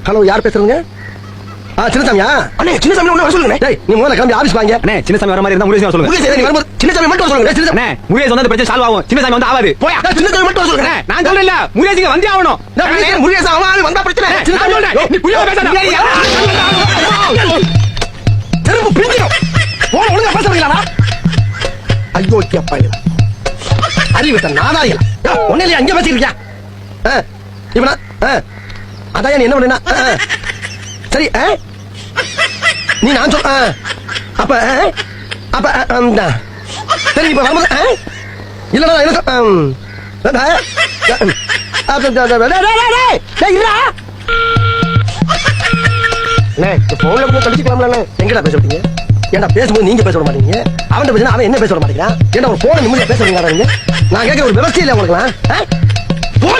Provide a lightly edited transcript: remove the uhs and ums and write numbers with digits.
Hello, யார் பேசுறீங்க? சின்னசாமியா? அண்ணே சின்னசாமி ஒண்ணு வர சொல்லுங்க. டேய், நீ முதல்ல கிளம்பி ஆபீஸ் வாங்க. அண்ணே சின்னசாமி வர மாதிரி இருந்தா முருகேசன் சொல்லுங்க. முருகேசன், நீ வரும்போது சின்னசாமி மட்டும் வர சொல்லுங்க. டேய், சின்னசாமி. அண்ணே முருகேசன் வந்து பிரச்சனை சால்வ் ஆகும். சின்னசாமி வந்து ஆகாது. போயா. டேய், சின்னசாமி மட்டும் வர சொல்லுங்க. அண்ணே நான் சொல்றேன் இல்ல, முருகேசன் வந்தே ஆகணும். முருகேசன் அவன் வந்தா பிரச்சனை. நான் சொல்றேன். நீ புரியாம பேசாத. திரும்ப பிரிஞ்சிடும். போன ஒழுங்கா பேச முடியலடா. ஐயோ கேப்பா. அறிவிட்ட நாதாரியா. ஒண்ணே அங்க பேசிருக்கியா? இவனா? அதான் நீ என்ன பண்ணா? சரி, நீ நான் சொல். அப்ப அப்ப சரி, இப்ப வரும்போது இல்லடா எங்கடா பேச விட்டீங்க? ஏன்டா பேசும்போது நீங்க பேச விட மாட்டீங்க? அவன் பேசுனா அவன் என்ன பேச விட மாட்டேங்கிறான்? ஏன்டா ஒரு போன நிம்மதியா பேசுறீங்க? நான் கேட்க ஒரு விவசாயம் இல்லை உங்களுக்கு. போன